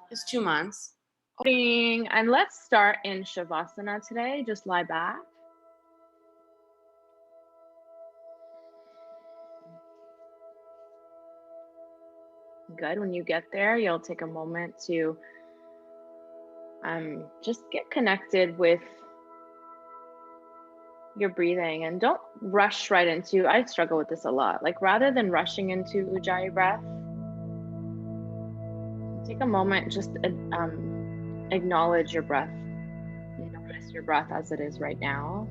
Just 2 months. And let's start in Shavasana today. Just lie back. Good. When you get there, you'll take a moment to just get connected with your breathing and don't rush right into, I struggle with this a lot. Like rather than rushing into Ujjayi breath, take a moment, just acknowledge your breath. Notice your breath as it is right now.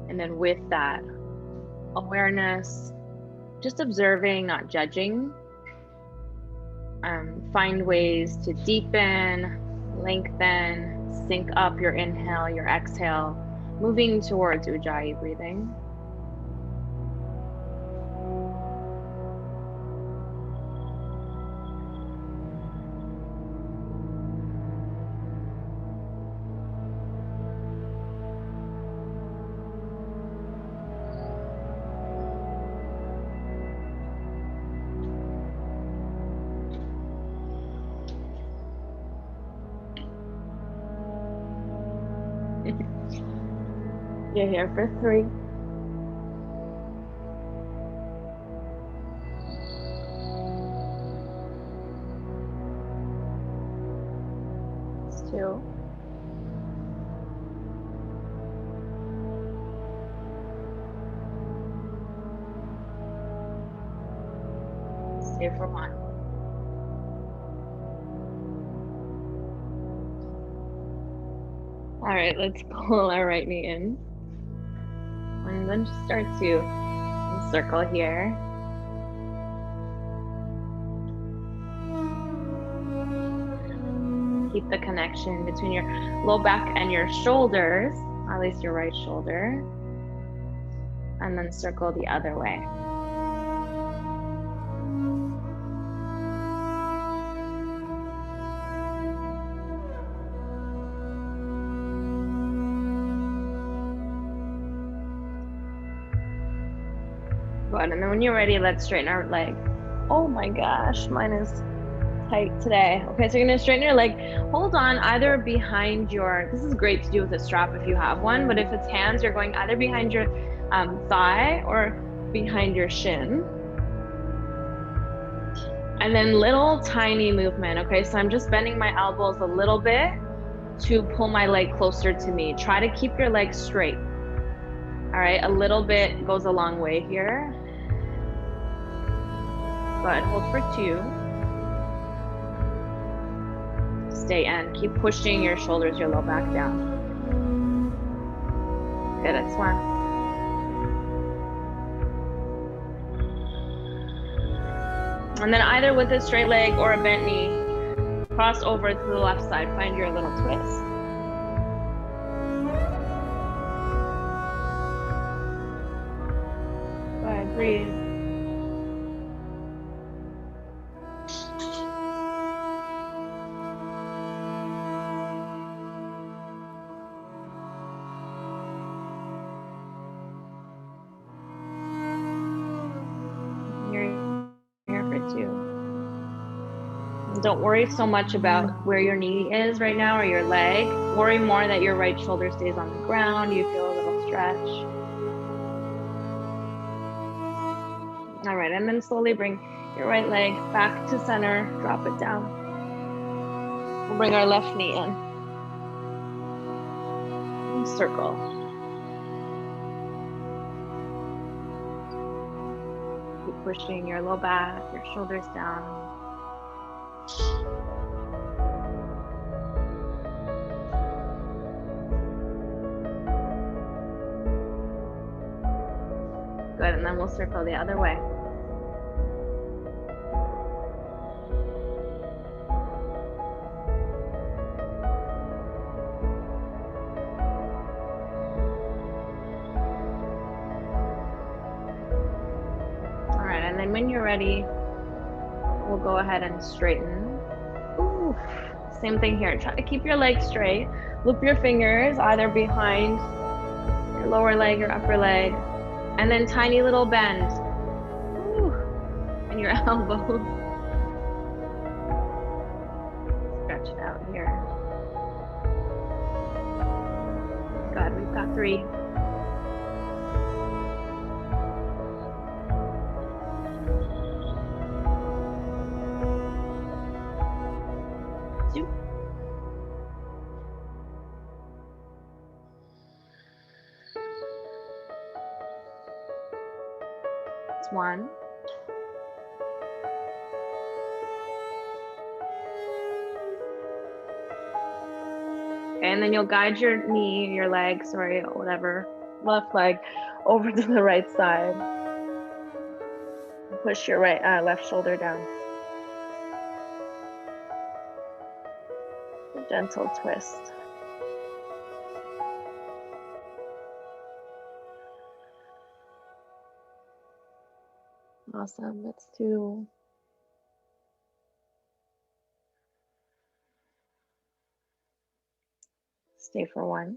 And then with that awareness, just observing, not judging, find ways to deepen, lengthen, sync up your inhale, your exhale, moving towards Ujjayi breathing. You're here for 3. It's 2. Stay for 1. All right, let's pull our right knee in. And then just start to circle here. Keep the connection between your low back and your shoulders, at least your right shoulder. And then circle the other way. Good. And then when you're ready, let's straighten our leg. Oh my gosh, mine is tight today. Okay, so you're gonna straighten your leg. Hold on either behind your, this is great to do with a strap if you have one, but if it's hands, you're going either behind your thigh or behind your shin. And then little tiny movement. Okay, so I'm just bending my elbows a little bit to pull my leg closer to me. Try to keep your leg straight. All right, a little bit goes a long way here. Good, hold for 2. Stay in, keep pushing your shoulders, your low back down. Good, it's 1. And then either with a straight leg or a bent knee, cross over to the left side, find your little twist. Good, breathe. Don't worry so much about where your knee is right now or your leg. Worry more that your right shoulder stays on the ground. You feel a little stretch. All right, and then slowly bring your right leg back to center. Drop it down. We'll bring our left knee in. And circle. Keep pushing your low back, your shoulders down. Good, and then we'll circle the other way. All right, and then when you're ready, we'll go ahead and straighten. Ooh. Same thing here. Try to keep your legs straight. Loop your fingers either behind your lower leg or upper leg. And then tiny little bend. Ooh. In your elbows. Stretch it out here. Good, we've got 3. 2. It's 1. And then you'll guide your knee, your leg, sorry, whatever, left leg over to the right side. Push your left shoulder down. A gentle twist. Awesome, that's 2. Stay for 1.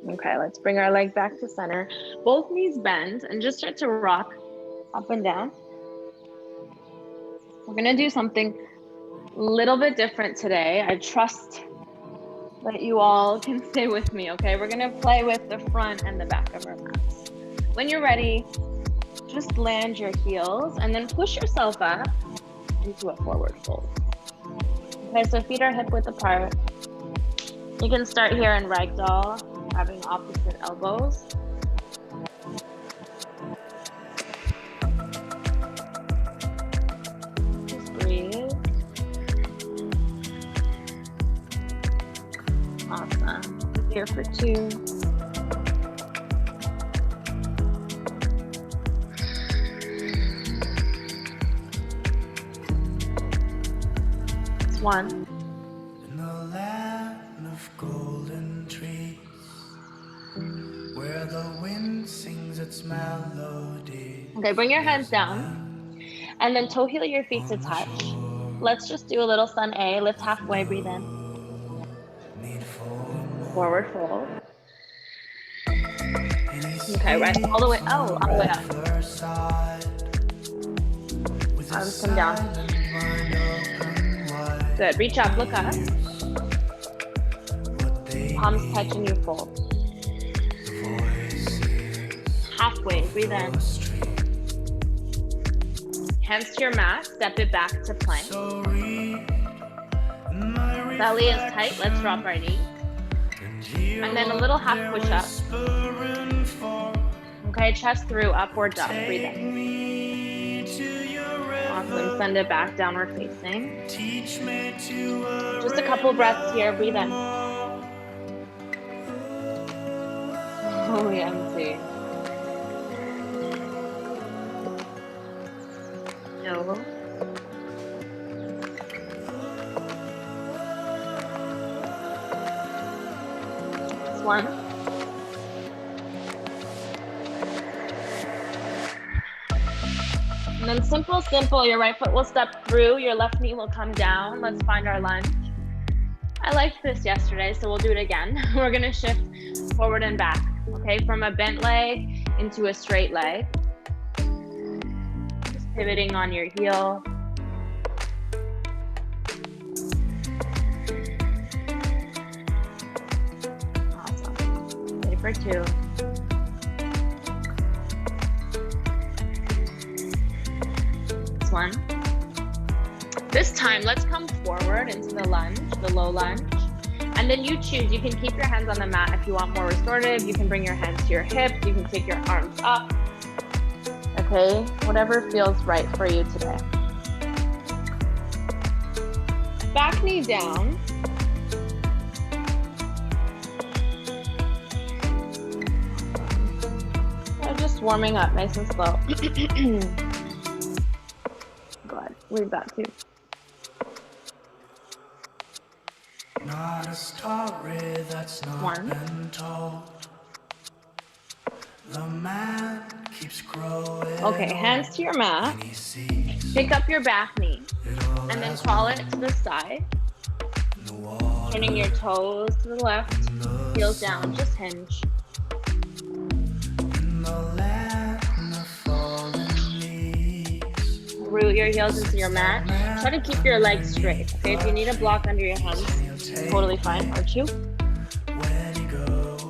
Okay, let's bring our leg back to center. Both knees bend and just start to rock up and down. We're gonna do something a little bit different today. I trust that you all can stay with me, okay? We're gonna play with the front and the back of our mats. When you're ready, just land your heels and then push yourself up into a forward fold. Okay, so feet are hip width apart. You can start here in ragdoll, grabbing opposite elbows. Just breathe. Awesome. Here for 2. It's 1. In the land of golden trees, where the wind sings its melody. Okay, bring your hands down and then toe heel your feet to touch. Let's just do a little sun A. Lift halfway, breathe in. Forward fold. Okay, rest all the way, all the way up. Arms come down. Good, reach up, look up. Palms touch and you fold. Halfway, breathe in. Hands to your mat, step it back to plank. Belly is tight, let's drop our knees. And then a little half push up. Okay, chest through, upward dog, breathe in. Awesome, send it back, downward facing. Just a couple breaths here, breathe in. Fully empty. No. It's 1. And then simple, your right foot will step through, your left knee will come down. Let's find our lunge. I liked this yesterday, so we'll do it again. We're gonna shift forward and back, okay? From a bent leg into a straight leg. Just pivoting on your heel. Awesome. Stay for 2. This one. This time, let's come forward into the lunge, the low lunge. And then you choose, you can keep your hands on the mat if you want more restorative. You can bring your hands to your hips. You can take your arms up. Okay, whatever feels right for you today. Back knee down. Just warming up nice and slow. Good, we've got 2. Not a story that's not 1. been told. The man keeps growing Okay, hands to your mat. and he sees Pick up your back knee it all and then as crawl it to the side. the water Turning your toes to the left, in the heels sun. down, just hinge. In the land of fallen leaves, Root your heels into your mat. Try to keep your legs straight. Okay, if you need a block under your hands, totally fine. Or two. when he goes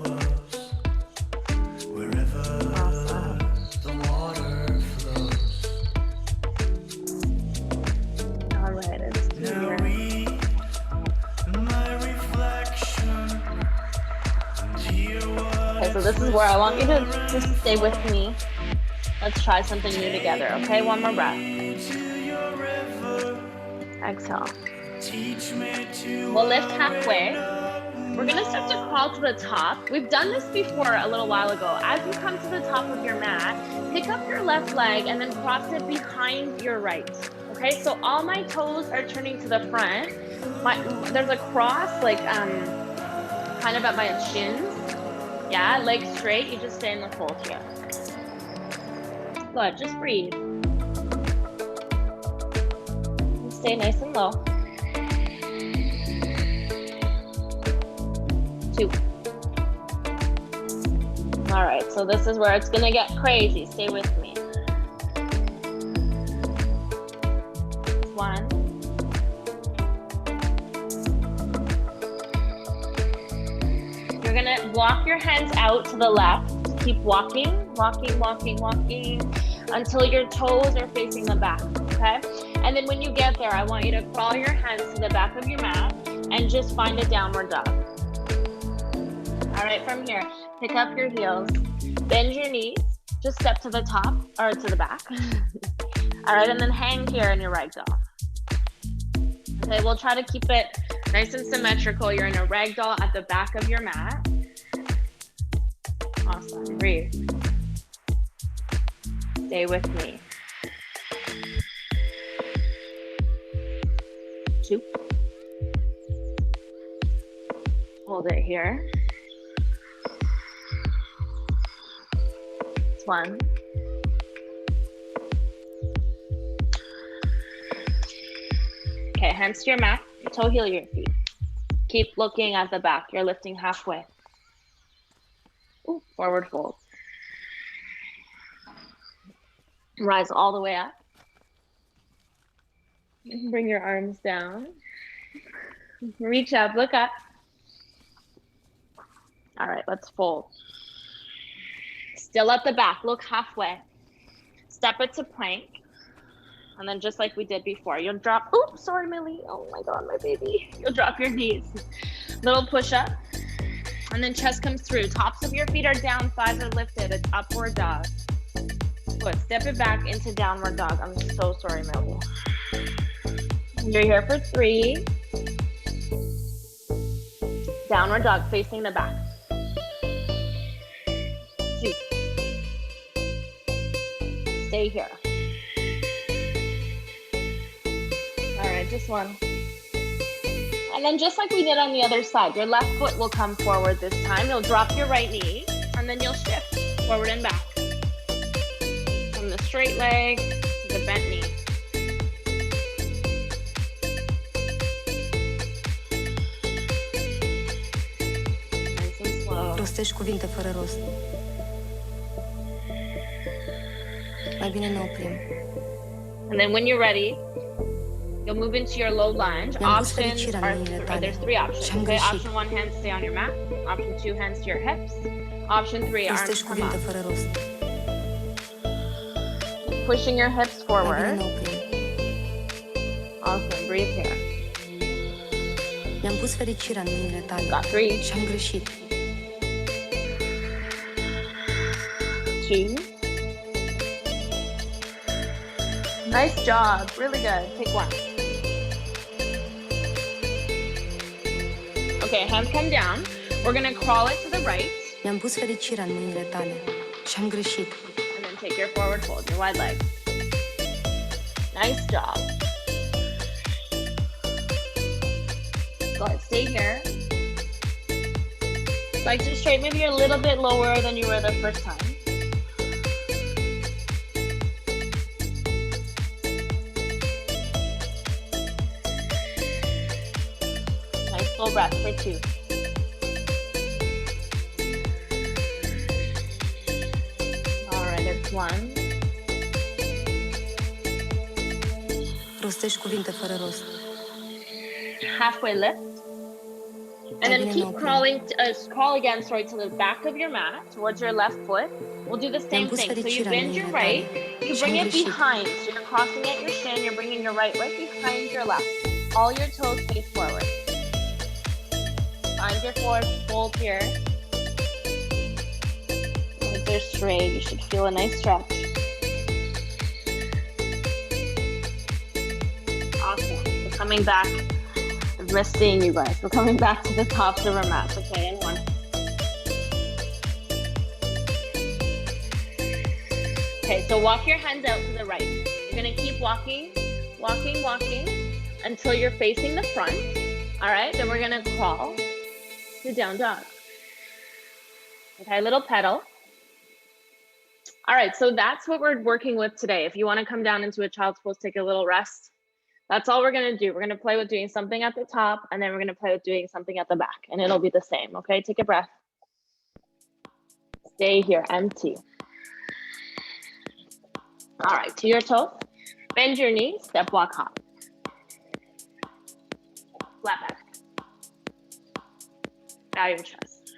wherever Awesome. the water flows. All right, it's two Now here. read my reflection and hear what Okay, so this is where I want you to just stay with me. Let's try something new together, okay? One more breath. to your river. Exhale. Teach me to We'll lift halfway. open We're gonna start to crawl to the top. We've done this before a little while ago. As you come to the top of your mat, pick up your left leg and then cross it behind your right. Okay, so all my toes are turning to the front. There's a cross, like kind of at my shins. Yeah, legs straight. You just stay in the fold here. Good, just breathe. Stay nice and low. Two. All right, so this is where it's gonna get crazy. Stay with me. One. You're gonna walk your hands out to the left. Keep walking, walking, walking, walking until your toes are facing the back, okay? And then when you get there, I want you to crawl your hands to the back of your mat and just find a downward dog. All right, from here, pick up your heels, bend your knees, just step to the top or to the back. All right, and then hang here in your ragdoll. Okay, we'll try to keep it nice and symmetrical. You're in a ragdoll at the back of your mat. Awesome, breathe. Stay with me. Two. Hold it here. One. Okay, hands to your mat, toe heel your feet. Keep looking at the back. You're lifting halfway. Ooh, forward fold. Rise all the way up. Bring your arms down. Reach up, look up. All right, let's fold. Still at the back, look halfway. Step it to plank. And then just like we did before, you'll drop, oops, sorry, Millie. Oh my God, my baby. You'll drop your knees. Little push up. And then chest comes through. Tops of your feet are down, thighs are lifted. It's upward dog. Good, step it back into downward dog. I'm so sorry, Millie. You're here for 3. Downward dog, facing the back. 2. Stay here. All right, just 1. And then just like we did on the other side, your left foot will come forward this time. You'll drop your right knee, and then you'll shift forward and back. From the straight leg to the bent knee. Nice and slow. Rostești cuvinte fără rost. Mai bine ne oprim. And then when you're ready, you'll move into your low lunge. Options are, there's 3 options. Okay, option 1, hands stay on your mat. Option 2, hands to your hips. Option 3, arms Rostești come cuvinte up. fără rost. Pushing your hips Mai bine forward. ne oprim. Awesome, breathe here. Mi-am pus fericirea în mâinile tale Got 3, și am greșit. 2. Nice job, really good. Take 1. Okay, hands come down. We're gonna crawl it to the right. Mi-am pus fericirea în mâinile tale și am greșit. And then take your forward fold, your wide leg. Nice job. Good, stay here. Like to straight, maybe you're a little bit lower than you were the first time. Full breath for 2. All right, it's 1. Rostești cuvinte fără rost. Halfway lift. And then keep crawling, crawl again, sorry, to the back of your mat, towards your left foot. We'll do the same thing. So you bend your right, you bring it behind. So you're crossing at your shin, you're bringing your right behind your left. All your toes face forward. Find your forward fold here. Legs are straight. You should feel a nice stretch. Awesome. We're coming back. I've missed seeing you guys. We're coming back to the tops of our mats. Okay, in 1. Okay, so walk your hands out to the right. You're gonna keep walking, walking, walking until you're facing the front. All right, then we're gonna crawl to down dog. Okay, little pedal. All right, so that's what we're working with today. If you wanna come down into a child's pose, take a little rest. That's all we're gonna do. We're gonna play with doing something at the top, and then we're gonna play with doing something at the back, and it'll be the same, okay? Take a breath. Stay here, empty. All right, to your toes. Bend your knees, step, walk, hop. Flat back. Bow your chest.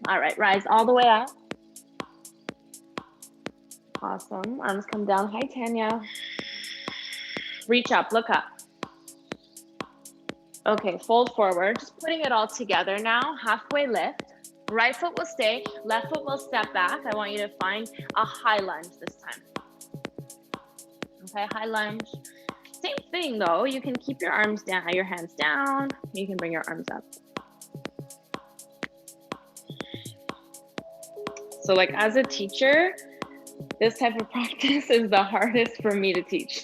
All right, rise all the way up. Awesome, arms come down. Hi, Tanya. Reach up, look up. Okay, fold forward, just putting it all together now. Halfway lift. Right foot will stay, left foot will step back. I want you to find a high lunge this time. Okay, high lunge. Same thing though, you can keep your arms down, your hands down. You can bring your arms up. So like as a teacher, this type of practice is the hardest for me to teach.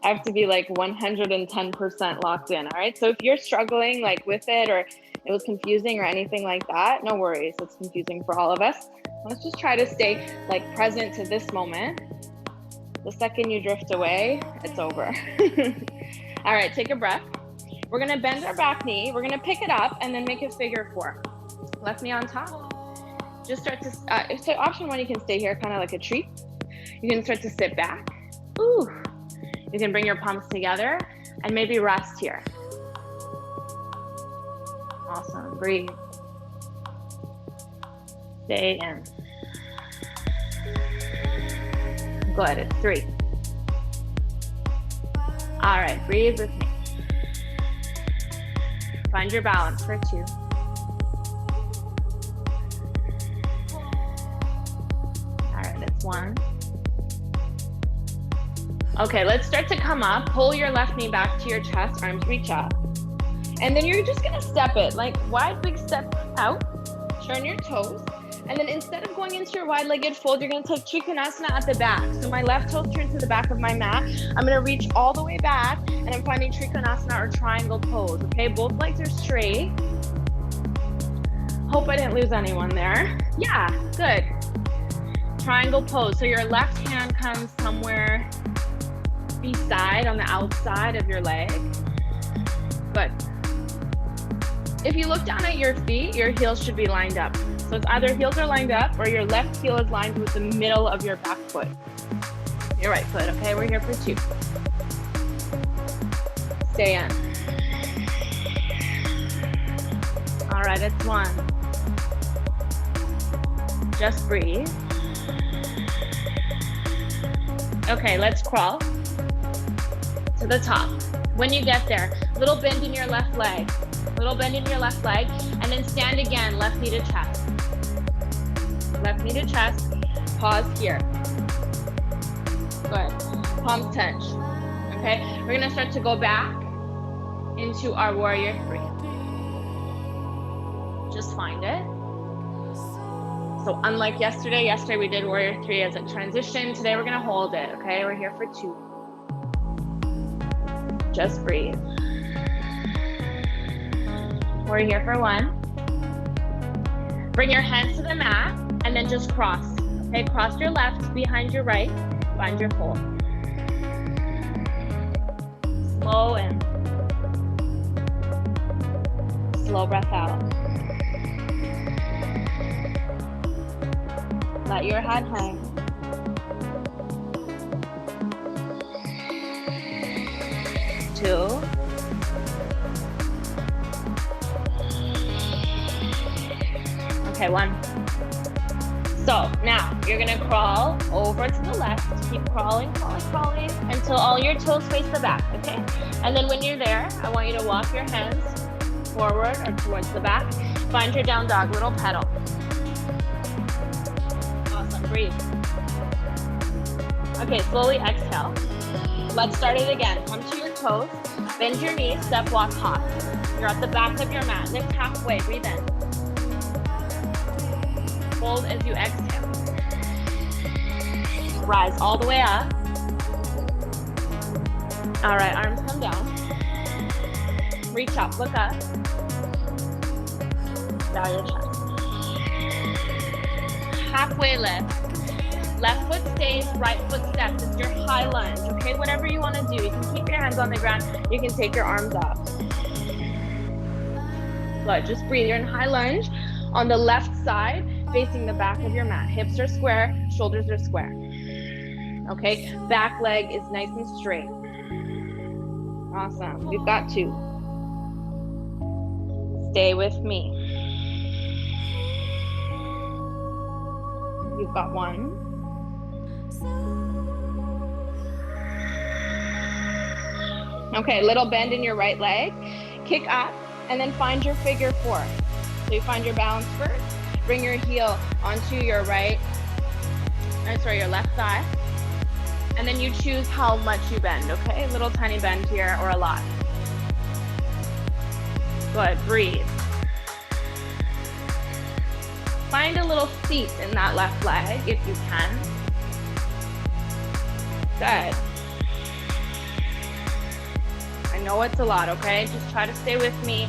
I have to be like 110% locked in, all right? So if you're struggling like with it or it was confusing or anything like that, no worries, it's confusing for all of us. Let's just try to stay like present to this moment. The second you drift away, it's over. All right, take a breath. We're gonna bend our back knee, we're gonna pick it up and then make a figure 4. Left knee on top. Just start to, so option 1, you can stay here kind of like a tree. You can start to sit back. Ooh. You can bring your palms together and maybe rest here. Awesome, breathe. Stay in. Good, it's 3. All right, breathe with me. Find your balance for 2. All right, it's 1. Okay, let's start to come up. Pull your left knee back to your chest, arms reach up. And then you're just gonna step it, like wide big step out, turn your toes. And then instead of going into your wide-legged fold, you're gonna take Trikonasana at the back. So my left toes turn to the back of my mat. I'm gonna reach all the way back and I'm finding Trikonasana or triangle pose, okay? Both legs are straight. Hope I didn't lose anyone there. Yeah, good. Triangle pose, so your left hand comes somewhere beside on the outside of your leg. Good. If you look down at your feet, your heels should be lined up. So it's either heels are lined up or your left heel is lined with the middle of your back foot. Your right foot, okay? We're here for 2. Stay in. All right, it's 1. Just breathe. Okay, let's crawl to the top. When you get there, little bend in your left leg, little bend in your left leg, and then stand again, left knee to chest. Left knee to chest, pause here. Good, palms touch, okay? We're gonna start to go back into our warrior 3. Just find it. So unlike yesterday we did warrior 3 as a transition. Today we're gonna hold it, okay? We're here for 2. Just breathe. We're here for 1. Bring your hands to the mat and then just cross. Okay, cross your left behind your right. Find your fold. Slow in. slow breath out. Let your head hang. Two. Okay, one. So now you're gonna crawl over to the left. Keep crawling, crawling, crawling until all your toes face the back, okay? And then when you're there, I want you to walk your hands forward or towards the back. Find your down dog, little pedal. Awesome, breathe. Okay, slowly exhale. Let's start it again. Come to your toes, bend your knees, step, walk, hop. You're at the back of your mat. Lift halfway, breathe in. Hold as you exhale. Rise all the way up. All right, arms come down. Reach up, look up. Bow your chest. Halfway lift. Left foot stays, right foot steps. It's your high lunge, okay? Whatever you want to do. You can keep your hands on the ground. You can take your arms up. Good, just breathe. You're in high lunge on the left side, facing the back of your mat. Hips are square, shoulders are square. Okay, back leg is nice and straight. Awesome, we've got two. Stay with me. You've got one. Okay, little bend in your right leg. Kick up and then find your figure four. So you find your balance first. Bring your heel onto your your left thigh. And then you choose how much you bend, okay? A little tiny bend here or a lot. Good, breathe. Find a little seat in that left leg if you can. Good. I know it's a lot, okay? Just try to stay with me.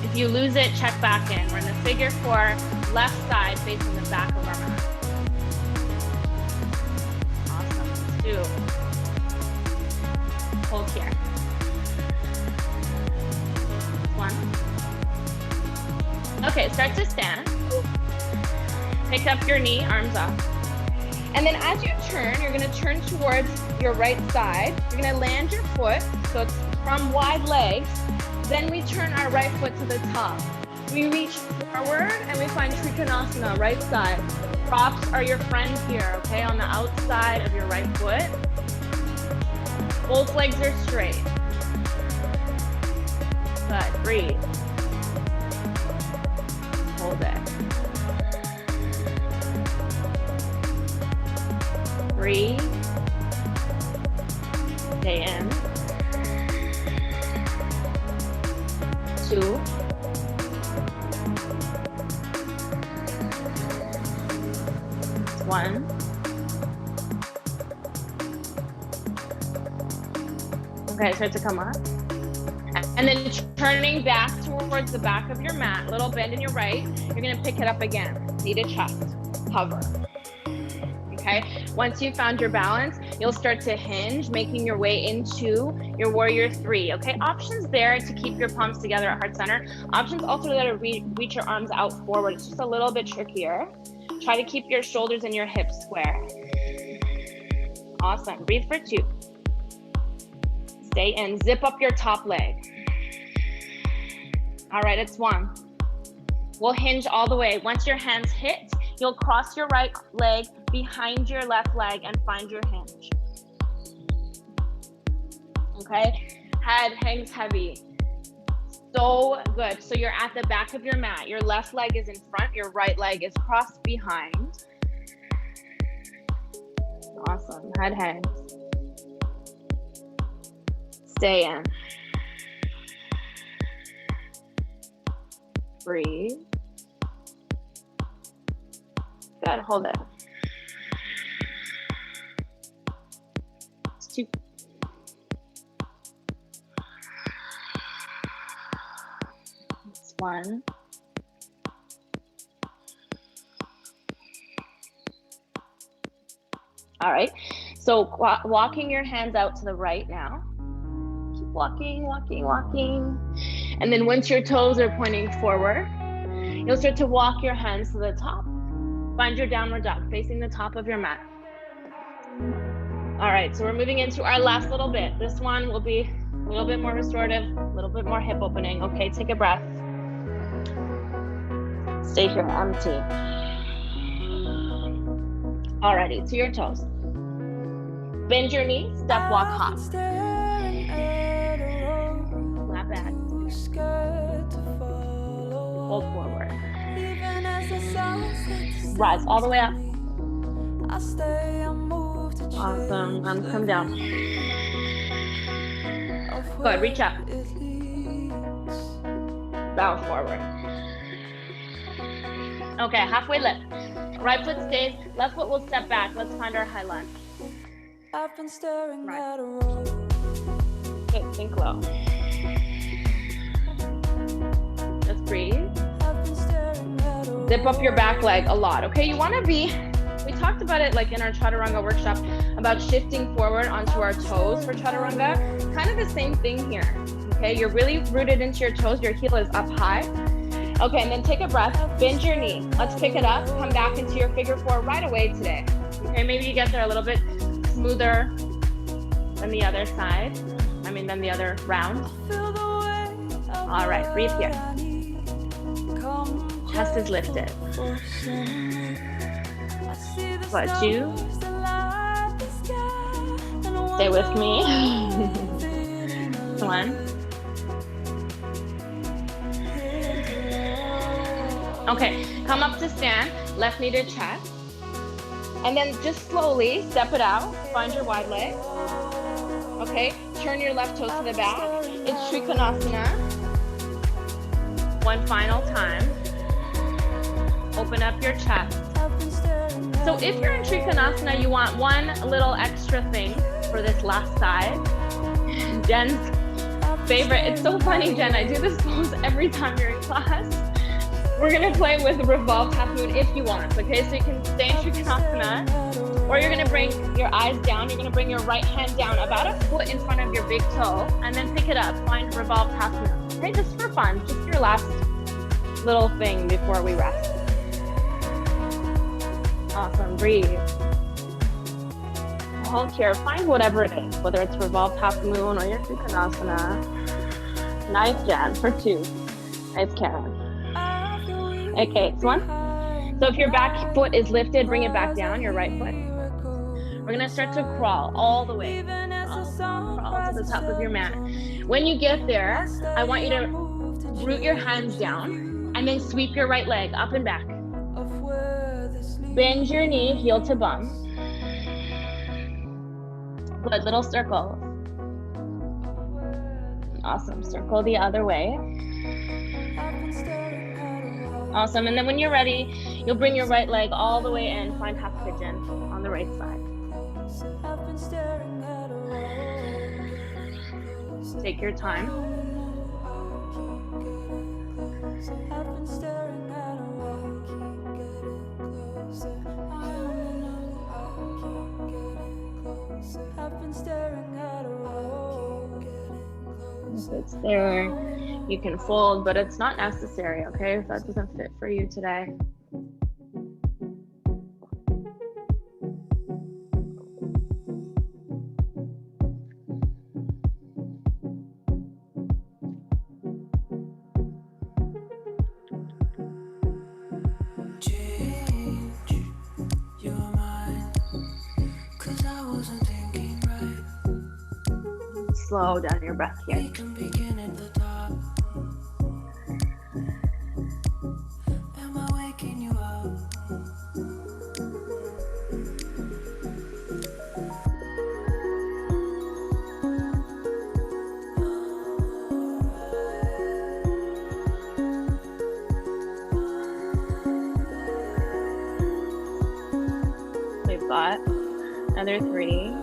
If you lose it, check back in. We're in the figure four, left side facing the back of our mat. Awesome, two. Hold here. One. Okay, start to stand. Pick up your knee, arms up. And then as you turn, you're gonna turn towards your right side. You're gonna land your foot, so it's from wide legs. Then we turn our right foot to the top. We reach forward and we find Trikonasana, right side. Props are your friend here, okay? On the outside of your right foot. Both legs are straight. Good, breathe. Hold it. Breathe. Stay in. Two. One. Okay, start to come up. And then turning back towards the back of your mat, little bend in your right, you're gonna pick it up again. Knee to chest, hover. Okay, once you've found your balance, you'll start to hinge, making your way into your warrior three. Okay, options there to keep your palms together at heart center. Options also to reach your arms out forward. It's just a little bit trickier. Try to keep your shoulders and your hips square. Awesome, breathe for two. Stay in, zip up your top leg. All right, it's one. We'll hinge all the way. Once your hands hit, you'll cross your right leg behind your left leg and find your hinge. Okay, head hangs heavy. So good. So you're at the back of your mat. Your left leg is in front, your right leg is crossed behind. Awesome, head hangs. Stay in. Breathe. Good, hold it. It's two. It's one. All right, so walking your hands out to the right now. Keep walking, walking, walking. And then once your toes are pointing forward, you'll start to walk your hands to the top. Find your downward dog, facing the top of your mat. All right, so we're moving into our last little bit. This one will be a little bit more restorative, a little bit more hip opening. Okay, take a breath. Stay here, empty. Alrighty, to your toes. Bend your knee, step, walk, hop. Flat back. Fold forward. Rise all the way up. Awesome, and come down. Good, reach up. Bow forward. Okay, halfway lift. Right foot stays, left foot will step back. Let's find our high lunge. I've been staring Right. at a road. Good, sink low. Just breathe. I've been staring at a road. Zip up your back leg a lot, okay? You wanna be, we talked about it like in our Chaturanga workshop, about shifting forward onto our toes for Chaturanga. Kind of the same thing here, okay? You're really rooted into your toes, your heel is up high. Okay, and then take a breath, bend your knee. Let's pick it up, come back into your figure four right away today. Okay, maybe you get there a little bit smoother than the other side. Than the other round. All right, breathe here. Chest is lifted. Good, 2. Stay with me. 1. Okay, come up to stand, left knee to chest. And then just slowly step it out, find your wide leg. Okay, turn your left toes to the back. It's Trikonasana. One final time. Open up your chest. So if you're in Trikonasana, you want one little extra thing for this last side. Jen's favorite. It's so funny, Jen. I do this pose every time you're in class. We're gonna play with revolved half moon if you want, okay? So you can stay in Trikonasana, or you're gonna bring your eyes down. You're gonna bring your right hand down about a foot in front of your big toe, and then pick it up. Find revolved half moon, okay? Just for fun, just your last little thing before we rest. Awesome, breathe. Hold here, find whatever it is, whether it's revolved half moon or your Trikonasana. Nice, Jen, for 2. Nice, Karen. Okay, it's 1. So if your back foot is lifted, bring it back down, your right foot. We're gonna start to crawl all the way. Crawl to the top of your mat. When you get there, I want you to root your hands down and then sweep your right leg up and back. Bend your knee, heel to bum. Good, little circle. Awesome, circle the other way. Awesome, and then when you're ready, you'll bring your right leg all the way in, find half pigeon on the right side. Take your time. If it's there, you can fold, but it's not necessary, okay? If that doesn't fit for you today. Slow down your breath here. We've got another 3.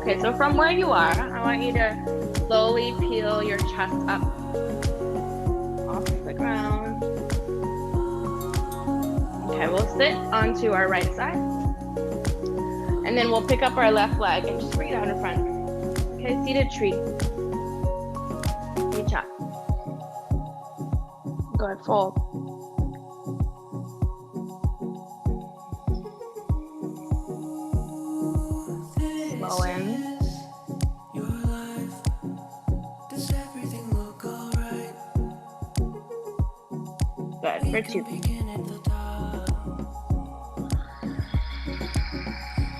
Okay, so from where you are, I want you to slowly peel your chest up off the ground. Okay, we'll sit onto our right side. And then we'll pick up our left leg and just bring it out in front. Okay, seated tree. Reach up. Good, fold. Slow in. Your life. Does everything look alright? Good, for two. Begin at the top.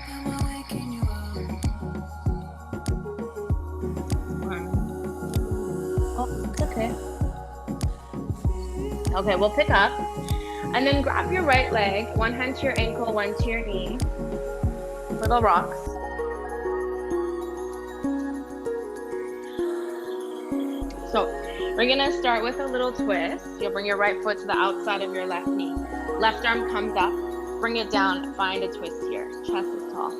Am I waking you up? Oh, it's okay. Okay, we'll pick up. And then grab your right leg, one hand to your ankle, one to your knee. Little rocks. So we're gonna start with a little twist. You'll bring your right foot to the outside of your left knee. Left arm comes up, bring it down, find a twist here. Chest is tall.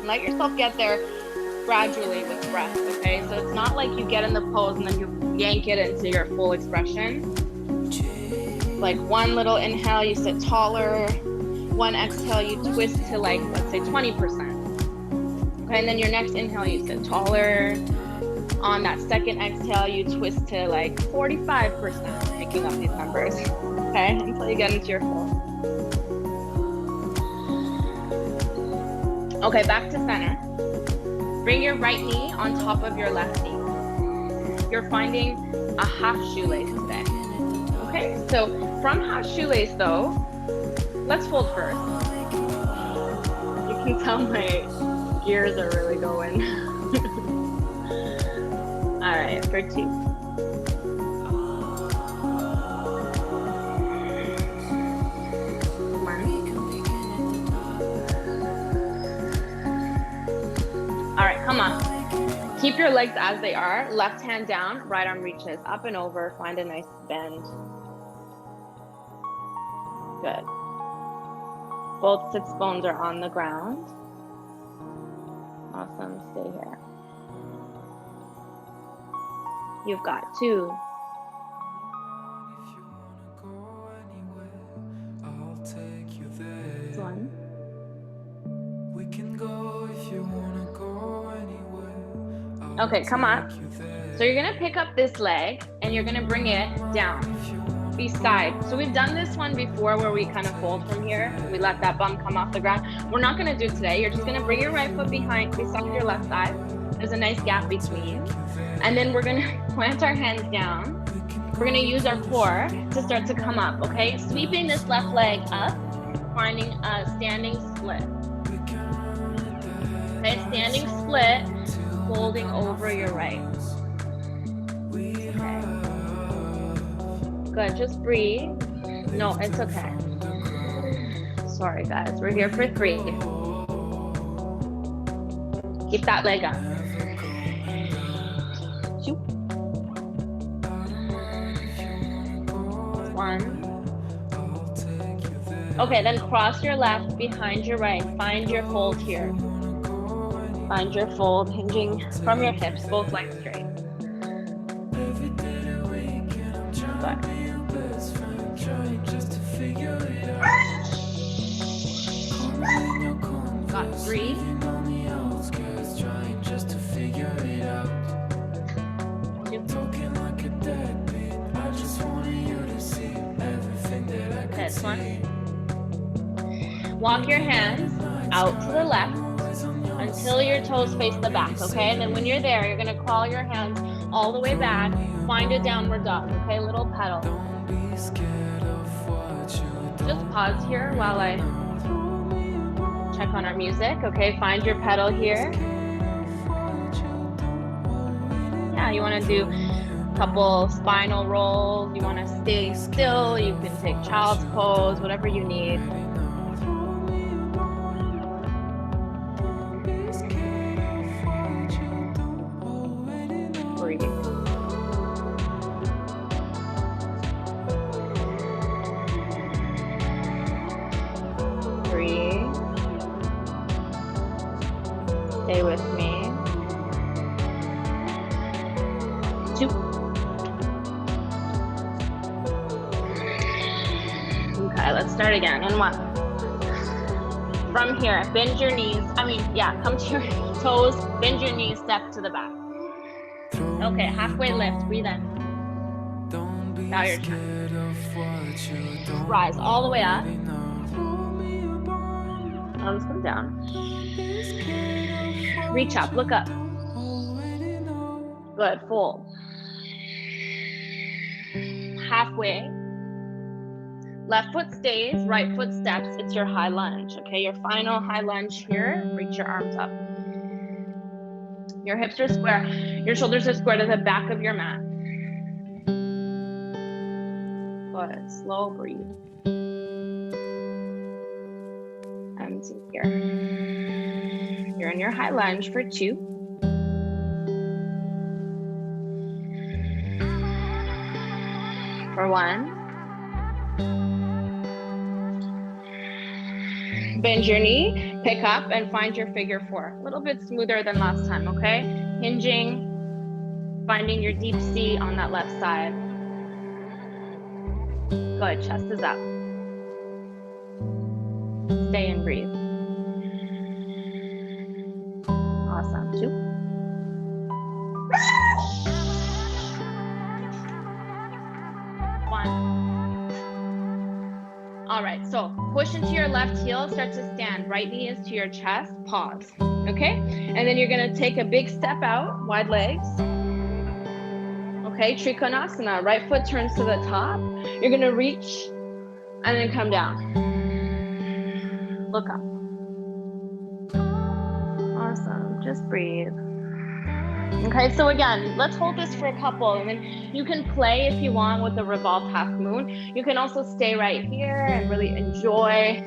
Let yourself get there gradually with breath, okay? So it's not like you get in the pose and then you yank it into your full expression. Like one little inhale, you sit taller. One exhale, you twist to like, let's say 20%. Okay, and then your next inhale, you sit taller. On that second exhale, you twist to like 45%, picking up these numbers, okay? Until you get into your full. Okay, back to center. Bring your right knee on top of your left knee. You're finding a half shoelace today. Okay, so from half shoelace though, let's fold first. You can tell my gears are really going. All right, for two. One. All right, come on. Keep your legs as they are. Left hand down, right arm reaches up and over. Find a nice bend. Good. Both sits bones are on the ground. Awesome, stay here. You've got two. One. We can go if you wanna go anywhere. Okay, come on. So you're gonna pick up this leg and you're gonna bring it down beside. So we've done this one before where we kind of fold from here. We let that bum come off the ground. We're not gonna do it today. You're just gonna bring your right foot behind, beside your left side. There's a nice gap between. And then we're gonna plant our hands down. We're gonna use our core to start to come up, okay? Sweeping this left leg up, finding a standing split. Okay, standing split, folding over your right. Okay. Good, just breathe. No, it's okay. Sorry guys, we're here for three. Keep that leg up. Two. One. Okay, then cross your left behind your right. Find your fold here. Find your fold, hinging from your hips, both legs straight. Good. Got three. This one. Walk your hands out to the left until your toes face the back, okay? And then when you're there, you're gonna crawl your hands all the way back, find a downward dog, okay? Little pedal. Just pause here while I check on our music, okay? Find your pedal here. Yeah, you wanna do a couple spinal rolls, you wanna stay still, you can take child's pose, whatever you need. 2. Okay, let's start again. And 1. From here, bend your knees. Come to your toes, bend your knees, step to the back. Okay, halfway lift, breathe in. Bow your chest. Rise all the way up. Now let's come down. Reach up, look up. Good, fold. Halfway. Left foot stays, right foot steps. It's your high lunge, okay? Your final high lunge here. Reach your arms up. Your hips are square. Your shoulders are square to the back of your mat. Good, slow breathe. Empty here. You're in your high lunge for 2. For 1. Bend your knee, pick up, and find your figure 4. A little bit smoother than last time, okay? Hinging, finding your deep C on that left side. Good, chest is up. Stay and breathe. Awesome, 2. 1. All right, so push into your left heel, start to stand. Right knee is to your chest, pause, okay? And then you're gonna take a big step out, wide legs. Okay, Trikonasana, right foot turns to the top. You're gonna reach and then come down. Look up. Awesome, just breathe. Okay, so again, let's hold this for a couple, and then you can play if you want with the revolved half moon. You can also stay right here and really enjoy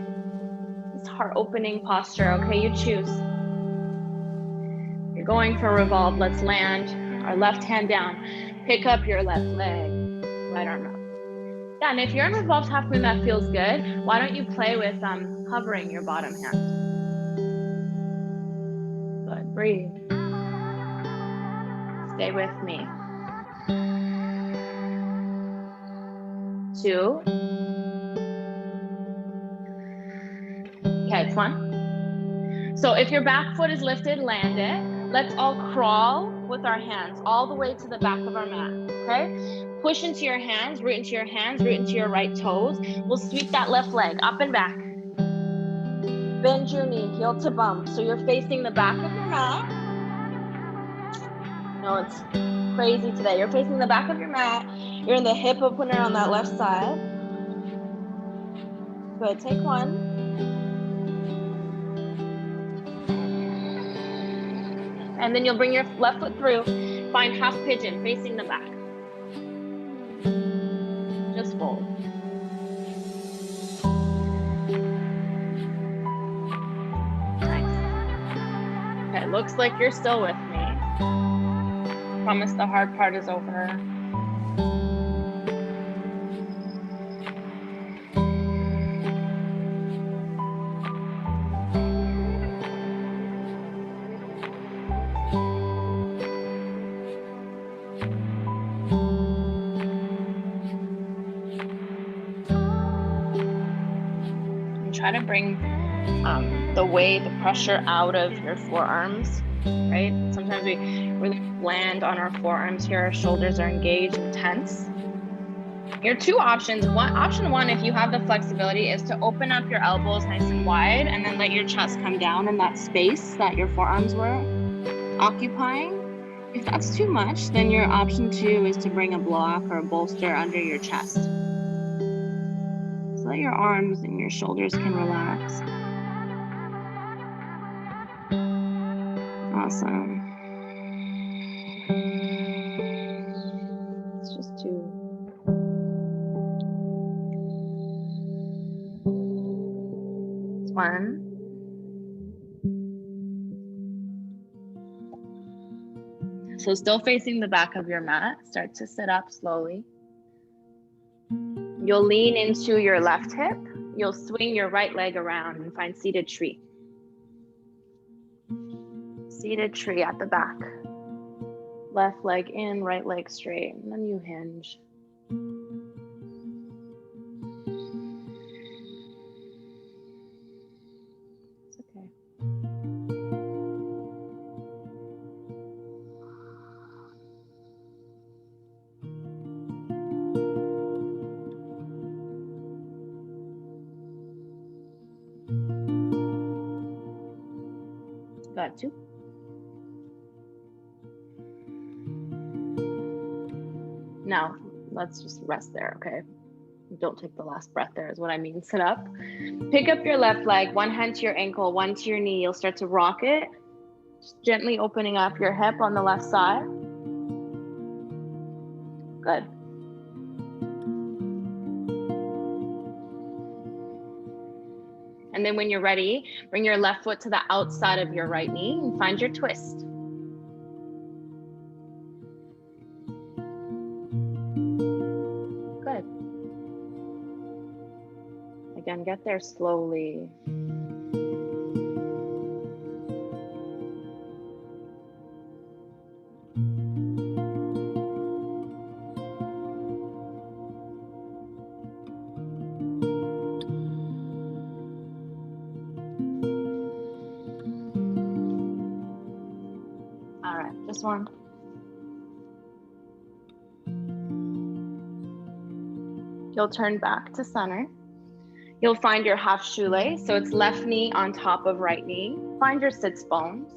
this heart opening posture, okay? You choose. You're going for revolve, let's land. Our left hand down. Pick up your left leg, right arm up. Yeah, and if you're in revolved half moon, that feels good. Why don't you play with hovering your bottom hand? Good, breathe. Stay with me. 2. Okay, it's 1. So if your back foot is lifted, land it. Let's all crawl with our hands all the way to the back of our mat, okay? Push into your hands, root into your hands, root into your right toes. We'll sweep that left leg up and back. Bend your knee, heel to bum. So you're facing the back of your mat. No, it's crazy today. You're facing the back of your mat. You're in the hip opener on that left side. Good, take 1. And then you'll bring your left foot through. Find half pigeon, facing the back. Just fold. Nice. Okay, looks like you're still with me. Promise the hard part is over. Try to bring the weight, the pressure out of your forearms, right? Sometimes we really land on our forearms here. Our shoulders are engaged and tense. Your 2 options. Option 1, if you have the flexibility, is to open up your elbows nice and wide and then let your chest come down in that space that your forearms were occupying. If that's too much, then your option 2 is to bring a block or a bolster under your chest. So that your arms and your shoulders can relax. Awesome. It's just 2. It's 1. So still facing the back of your mat, start to sit up slowly. You'll lean into your left hip. You'll swing your right leg around and find seated tree. Seated tree at the back. Left leg in, right leg straight, and then you hinge. It's okay. Got 2. Now, let's just rest there, okay? Don't take the last breath there is what I mean. Sit up. Pick up your left leg, one hand to your ankle, one to your knee. You'll start to rock it. Just gently opening up your hip on the left side. Good. And then when you're ready, bring your left foot to the outside of your right knee and find your twist. Good. Again, get there slowly. All right, just one. You'll turn back to center. You'll find your half shoelace. So it's left knee on top of right knee. Find your sits bones.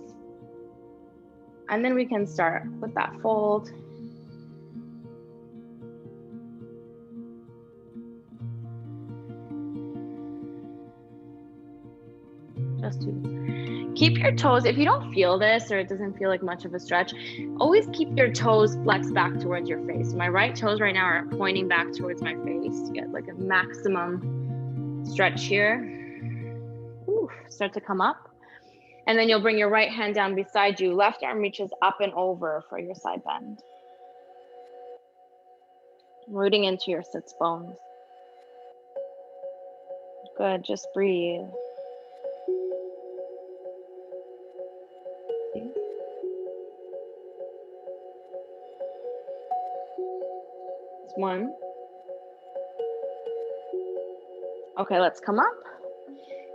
And then we can start with that fold. Just 2. Keep your toes, if you don't feel this or it doesn't feel like much of a stretch, always keep your toes flexed back towards your face. My right toes right now are pointing back towards my face to get like a maximum stretch here. Ooh, start to come up. And then you'll bring your right hand down beside you. Left arm reaches up and over for your side bend. Rooting into your sits bones. Good, just breathe. It's 1. Okay, let's come up.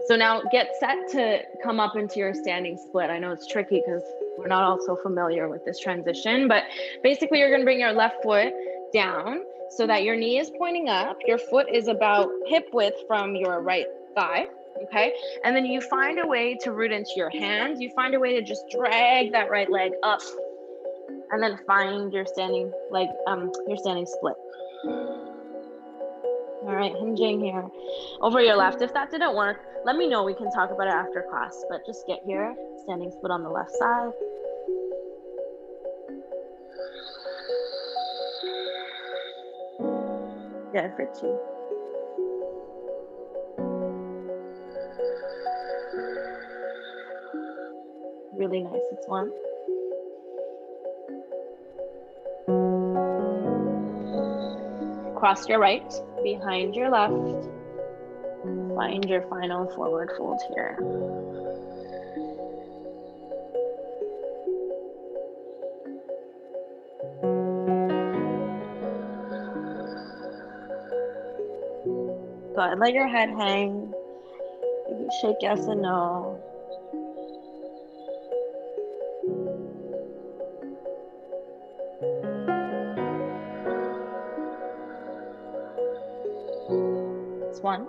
So now get set to come up into your standing split. I know it's tricky because we're not all so familiar with this transition, but basically you're gonna bring your left foot down so that your knee is pointing up. Your foot is about hip width from your right thigh, okay? And then you find a way to root into your hands. You find a way to just drag that right leg up and then find your standing leg, your standing split. All right, hinging here over your left. If that didn't work, let me know. We can talk about it after class, but just get here, standing split on the left side. Good for 2. Really nice, it's 1. Cross your right behind your left. Find your final forward fold here. Good, let your head hang. Maybe shake yes and no. It's 1.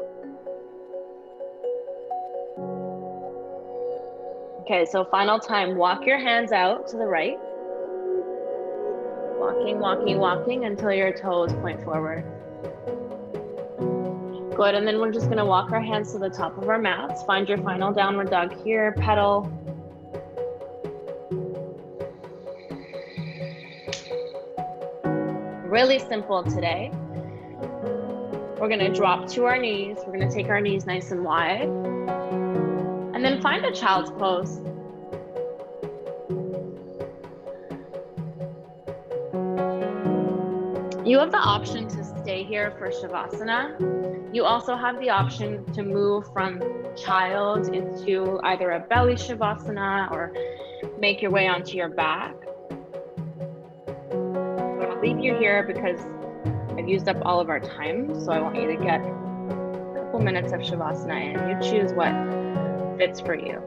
Okay, so final time, walk your hands out to the right. Walking, walking, walking until your toes point forward. Good, and then we're just gonna walk our hands to the top of our mats. Find your final downward dog here, pedal. Really simple today. We're gonna drop to our knees. We're gonna take our knees nice and wide. And then find a child's pose. You have the option to stay here for Shavasana. You also have the option to move from child into either a belly Shavasana or make your way onto your back. leave you here because I've used up all of our time. So I want you to get a couple minutes of Shavasana and you choose what fits for you.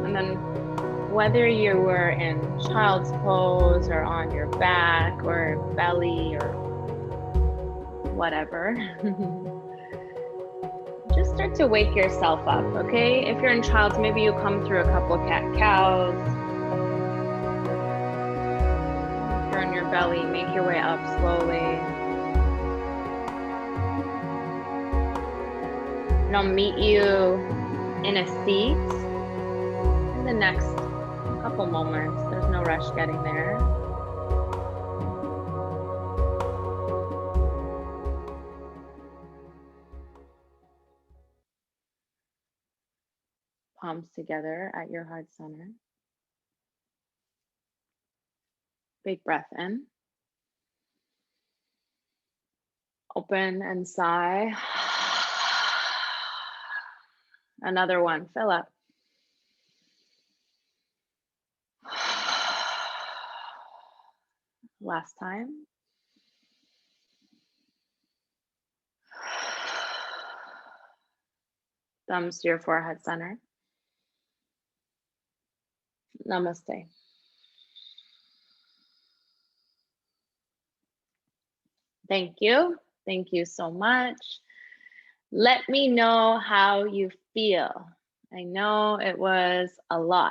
And then whether you were in child's pose or on your back or belly or whatever, just start to wake yourself up, okay? If you're in child's, maybe you come through a couple cat-cows. If you're on your belly, make your way up slowly. And I'll meet you in a seat in the next couple moments. There's no rush getting there. Palms together at your heart center. Big breath in. Open and sigh. Another one, fill up. Last time. Thumbs to your forehead center. Namaste. Thank you. Thank you so much. Let me know how you feel. I know it was a lot.